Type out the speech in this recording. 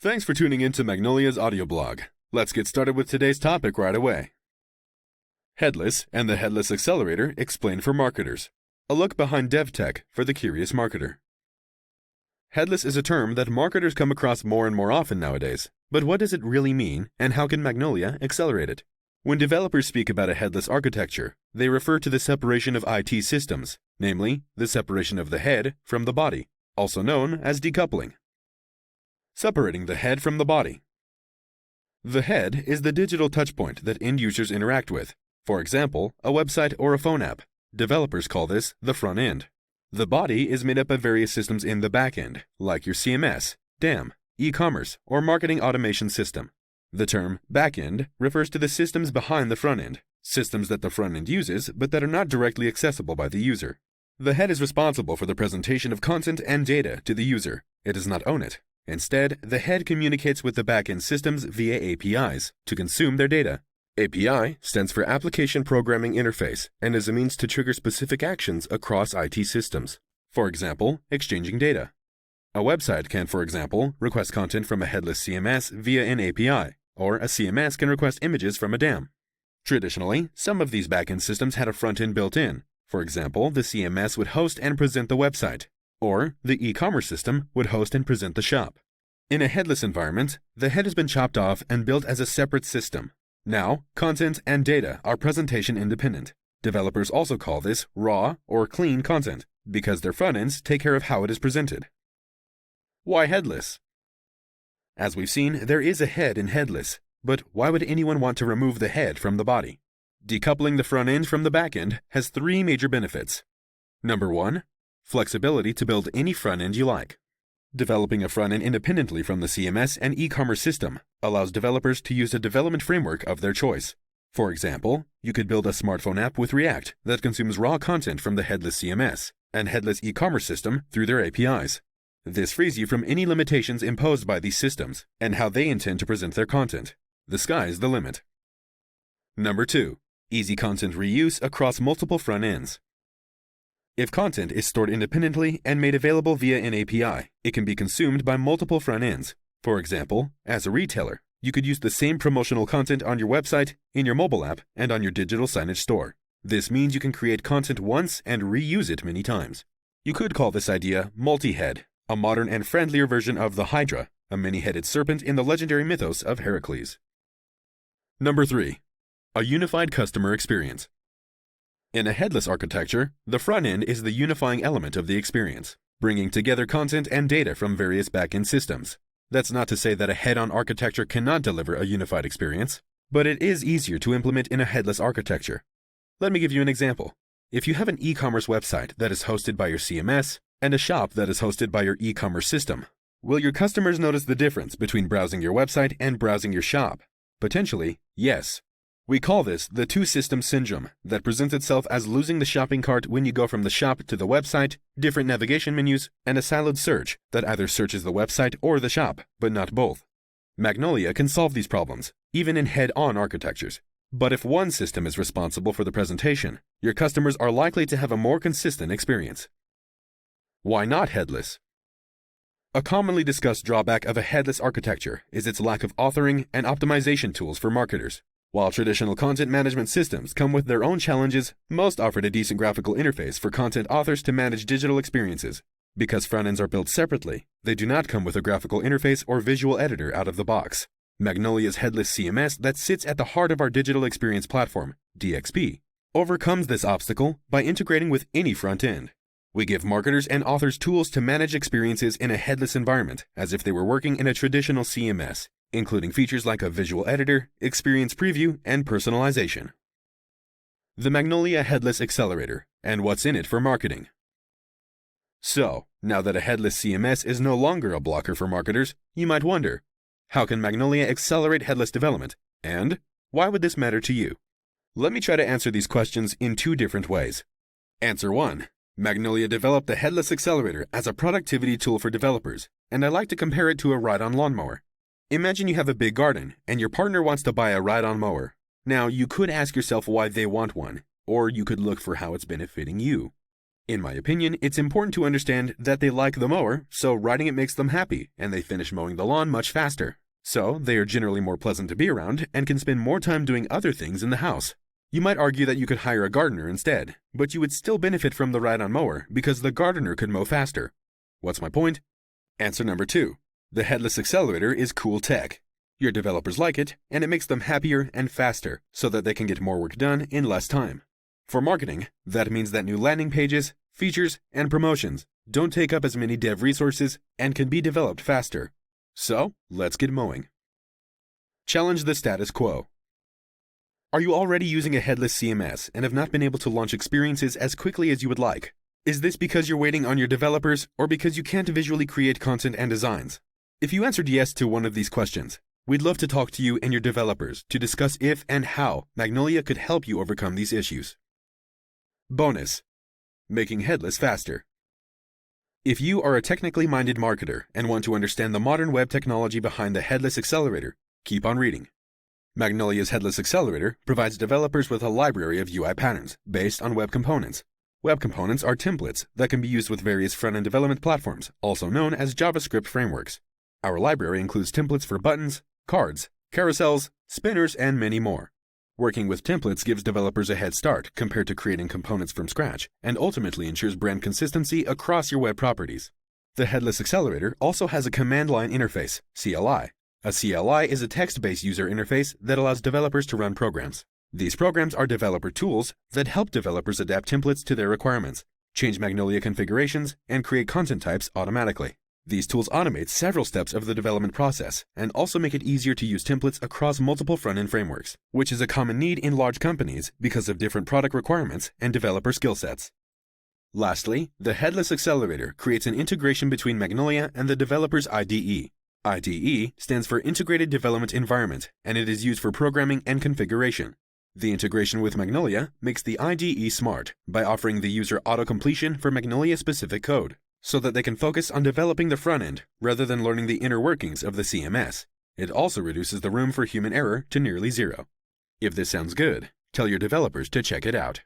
Thanks for tuning in to Magnolia's audio blog. Let's get started with today's topic right away. Headless and the Headless Accelerator explained for marketers. A look behind dev tech for the curious marketer. Headless is a term that marketers come across more and more often nowadays. But what does it really mean, and how can Magnolia accelerate it? When developers speak about a headless architecture, they refer to the separation of IT systems, namely, the separation of the head from the body, also known as decoupling. Separating the head from the body. The head is the digital touchpoint that end users interact with. For example, a website or a phone app. Developers call this the front end. The body is made up of various systems in the back end, like your CMS, DAM, e-commerce, or marketing automation system. The term back end refers to the systems behind the front end, systems that the front end uses but that are not directly accessible by the user. The head is responsible for the presentation of content and data to the user. It does not own it. Instead, the head communicates with the back-end systems via APIs to consume their data. API stands for Application Programming Interface and is a means to trigger specific actions across IT systems. For example, exchanging data. A website can, for example, request content from a headless CMS via an API, or a CMS can request images from a DAM. Traditionally, some of these back-end systems had a front-end built in. For example, the CMS would host and present the website, or the e-commerce system would host and present the shop. In a headless environment, the head has been chopped off and built as a separate system. Now, content and data are presentation independent. Developers also call this raw or clean content, because their front ends take care of how it is presented. Why headless? As we've seen, there is a head in headless, but why would anyone want to remove the head from the body? Decoupling the front end from the back end has three major benefits. Number 1, flexibility to build any front end you like. Developing a front end independently from the CMS and e-commerce system allows developers to use a development framework of their choice. For example, you could build a smartphone app with React that consumes raw content from the headless CMS and headless e-commerce system through their APIs. This frees you from any limitations imposed by these systems and how they intend to present their content. The sky's the limit. Number 2, easy content reuse across multiple front ends. If content is stored independently and made available via an API, it can be consumed by multiple front ends. For example, as a retailer, you could use the same promotional content on your website, in your mobile app, and on your digital signage store. This means you can create content once and reuse it many times. You could call this idea multi-head, a modern and friendlier version of the Hydra, a many-headed serpent in the legendary mythos of Heracles. Number 3, a unified customer experience. In a headless architecture, the front end is the unifying element of the experience, bringing together content and data from various back-end systems. That's not to say that a head-on architecture cannot deliver a unified experience, but it is easier to implement in a headless architecture. Let me give you an example. If you have an e-commerce website that is hosted by your CMS and a shop that is hosted by your e-commerce system, will your customers notice the difference between browsing your website and browsing your shop? Potentially, yes. We call this the two-system syndrome that presents itself as losing the shopping cart when you go from the shop to the website, different navigation menus, and a siloed search that either searches the website or the shop, but not both. Magnolia can solve these problems, even in head-on architectures. But if one system is responsible for the presentation, your customers are likely to have a more consistent experience. Why not headless? A commonly discussed drawback of a headless architecture is its lack of authoring and optimization tools for marketers. While traditional content management systems come with their own challenges, most offered a decent graphical interface for content authors to manage digital experiences. Because front ends are built separately, they do not come with a graphical interface or visual editor out of the box. Magnolia's headless CMS that sits at the heart of our digital experience platform, DXP, overcomes this obstacle by integrating with any front end. We give marketers and authors tools to manage experiences in a headless environment as if they were working in a traditional CMS, including features like a visual editor, experience preview, and personalization. The Magnolia Headless Accelerator, and what's in it for marketing. So, now that a headless CMS is no longer a blocker for marketers, you might wonder, how can Magnolia accelerate headless development, and why would this matter to you? Let me try to answer these questions in two different ways. Answer 1. Magnolia developed the Headless Accelerator as a productivity tool for developers, and I like to compare it to a ride-on lawnmower. Imagine you have a big garden, and your partner wants to buy a ride-on mower. Now, you could ask yourself why they want one, or you could look for how it's benefiting you. In my opinion, it's important to understand that they like the mower, so riding it makes them happy, and they finish mowing the lawn much faster. So, they are generally more pleasant to be around and can spend more time doing other things in the house. You might argue that you could hire a gardener instead, but you would still benefit from the ride-on mower because the gardener could mow faster. What's my point? Answer number 2. The Headless Accelerator is cool tech. Your developers like it, and it makes them happier and faster so that they can get more work done in less time. For marketing, that means that new landing pages, features, and promotions don't take up as many dev resources and can be developed faster. So, let's get mowing. Challenge the status quo. Are you already using a headless CMS and have not been able to launch experiences as quickly as you would like? Is this because you're waiting on your developers or because you can't visually create content and designs? If you answered yes to one of these questions, we'd love to talk to you and your developers to discuss if and how Magnolia could help you overcome these issues. Bonus: making headless faster. If you are a technically minded marketer and want to understand the modern web technology behind the Headless Accelerator, keep on reading. Magnolia's Headless Accelerator provides developers with a library of UI patterns based on web components. Web components are templates that can be used with various front-end development platforms, also known as JavaScript frameworks. Our library includes templates for buttons, cards, carousels, spinners, and many more. Working with templates gives developers a head start compared to creating components from scratch, and ultimately ensures brand consistency across your web properties. The Headless Accelerator also has a command line interface, CLI. A CLI is a text-based user interface that allows developers to run programs. These programs are developer tools that help developers adapt templates to their requirements, change Magnolia configurations, and create content types automatically. These tools automate several steps of the development process and also make it easier to use templates across multiple front-end frameworks, which is a common need in large companies because of different product requirements and developer skill sets. Lastly, the Headless Accelerator creates an integration between Magnolia and the developer's IDE. IDE stands for Integrated Development Environment, and it is used for programming and configuration. The integration with Magnolia makes the IDE smart by offering the user auto-completion for Magnolia-specific code, so that they can focus on developing the front end rather than learning the inner workings of the CMS. It also reduces the room for human error to nearly zero. If this sounds good, tell your developers to check it out.